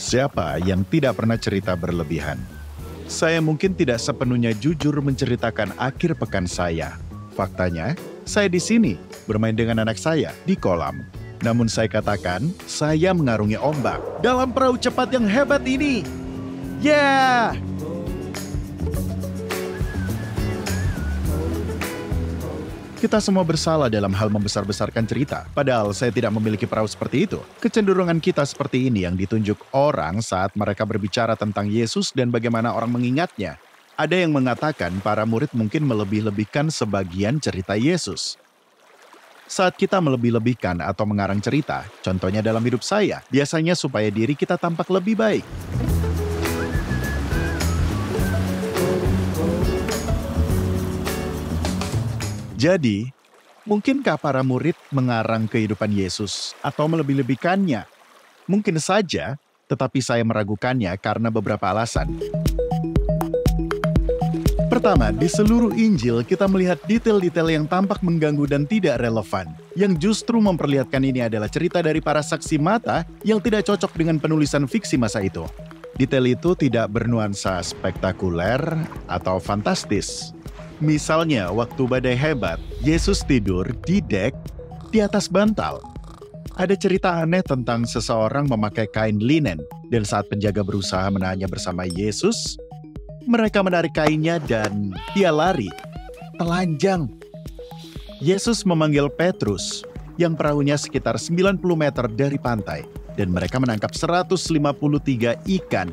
Siapa yang tidak pernah cerita berlebihan? Saya mungkin tidak sepenuhnya jujur menceritakan akhir pekan saya. Faktanya, saya di sini bermain dengan anak saya di kolam. Namun saya katakan, saya mengarungi ombak dalam perahu cepat yang hebat ini. Yeah! Kita semua bersalah dalam hal membesar-besarkan cerita, padahal saya tidak memiliki perahu seperti itu. Kecenderungan kita seperti ini yang ditunjuk orang saat mereka berbicara tentang Yesus dan bagaimana orang mengingatnya. Ada yang mengatakan para murid mungkin melebih-lebihkan sebagian cerita Yesus. Saat kita melebih-lebihkan atau mengarang cerita, contohnya dalam hidup saya, biasanya supaya diri kita tampak lebih baik. Jadi, mungkinkah para murid mengarang kehidupan Yesus atau melebih-lebihkannya? Mungkin saja, tetapi saya meragukannya karena beberapa alasan. Pertama, di seluruh Injil kita melihat detail-detail yang tampak mengganggu dan tidak relevan. Yang justru memperlihatkan ini adalah cerita dari para saksi mata yang tidak cocok dengan penulisan fiksi masa itu. Detail itu tidak bernuansa spektakuler atau fantastis. Misalnya, waktu badai hebat, Yesus tidur di dek di atas bantal. Ada cerita aneh tentang seseorang memakai kain linen, dan saat penjaga berusaha menahannya bersama Yesus, mereka menarik kainnya dan dia lari, telanjang. Yesus memanggil Petrus, yang perahunya sekitar 90 meter dari pantai, dan mereka menangkap 153 ikan.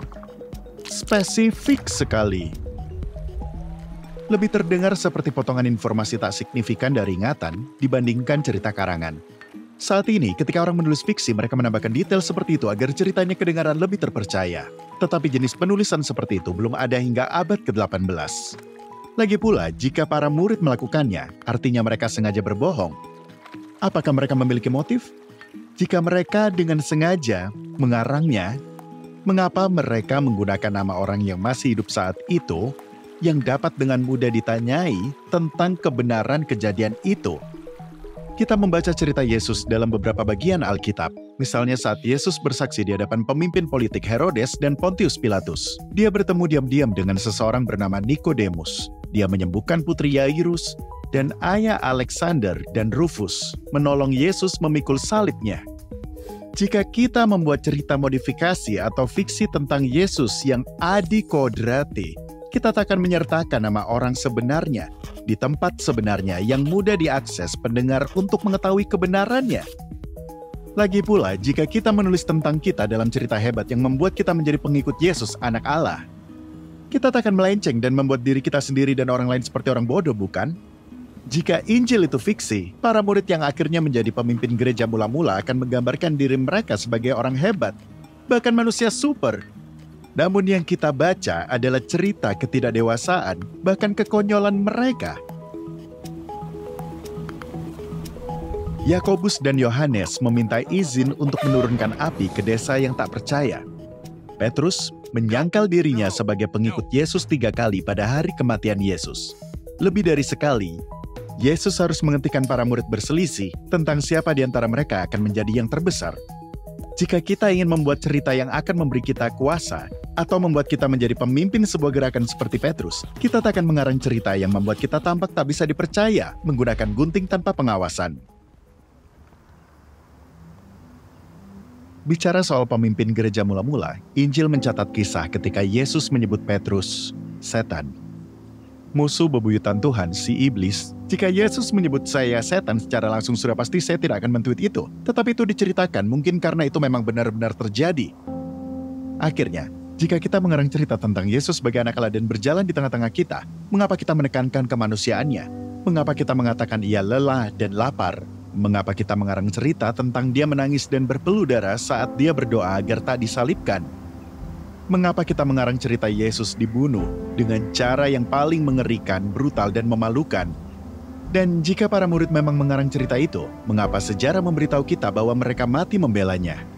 Spesifik sekali. Lebih terdengar seperti potongan informasi tak signifikan dari ingatan dibandingkan cerita karangan. Saat ini, ketika orang menulis fiksi, mereka menambahkan detail seperti itu agar ceritanya kedengaran lebih terpercaya. Tetapi jenis penulisan seperti itu belum ada hingga abad ke-18. Lagi pula, jika para murid melakukannya, artinya mereka sengaja berbohong. Apakah mereka memiliki motif? Jika mereka dengan sengaja mengarangnya, mengapa mereka menggunakan nama orang yang masih hidup saat itu yang dapat dengan mudah ditanyai tentang kebenaran kejadian itu? Kita membaca cerita Yesus dalam beberapa bagian Alkitab. Misalnya saat Yesus bersaksi di hadapan pemimpin politik Herodes dan Pontius Pilatus. Dia bertemu diam-diam dengan seseorang bernama Nikodemus. Dia menyembuhkan putri Yairus dan ayah Alexander dan Rufus, menolong Yesus memikul salibnya. Jika kita membuat cerita modifikasi atau fiksi tentang Yesus yang adikodrati, kita tak akan menyertakan nama orang sebenarnya di tempat sebenarnya yang mudah diakses pendengar untuk mengetahui kebenarannya. Lagi pula, jika kita menulis tentang kita dalam cerita hebat yang membuat kita menjadi pengikut Yesus, anak Allah, kita tak akan melenceng dan membuat diri kita sendiri dan orang lain seperti orang bodoh, bukan? Jika Injil itu fiksi, para murid yang akhirnya menjadi pemimpin gereja mula-mula akan menggambarkan diri mereka sebagai orang hebat, bahkan manusia super. Namun yang kita baca adalah cerita ketidakdewasaan, bahkan kekonyolan mereka. Yakobus dan Yohanes meminta izin untuk menurunkan api ke desa yang tak percaya. Petrus menyangkal dirinya sebagai pengikut Yesus 3 kali pada hari kematian Yesus. Lebih dari sekali, Yesus harus menghentikan para murid berselisih tentang siapa di antara mereka akan menjadi yang terbesar. Jika kita ingin membuat cerita yang akan memberi kita kuasa, atau membuat kita menjadi pemimpin sebuah gerakan seperti Petrus, kita tak akan mengarang cerita yang membuat kita tampak tak bisa dipercaya, menggunakan gunting tanpa pengawasan. Bicara soal pemimpin gereja mula-mula, Injil mencatat kisah ketika Yesus menyebut Petrus, setan. Musuh bebuyutan Tuhan, si iblis. Jika Yesus menyebut saya setan secara langsung, sudah pasti saya tidak akan men-tweet itu. Tetapi itu diceritakan mungkin karena itu memang benar-benar terjadi. Akhirnya, jika kita mengarang cerita tentang Yesus sebagai anak Allah dan berjalan di tengah-tengah kita, mengapa kita menekankan kemanusiaannya? Mengapa kita mengatakan ia lelah dan lapar? Mengapa kita mengarang cerita tentang dia menangis dan berpeluh darah saat dia berdoa agar tak disalibkan? Mengapa kita mengarang cerita Yesus dibunuh dengan cara yang paling mengerikan, brutal, dan memalukan? Dan jika para murid memang mengarang cerita itu, mengapa sejarah memberitahu kita bahwa mereka mati membelanya?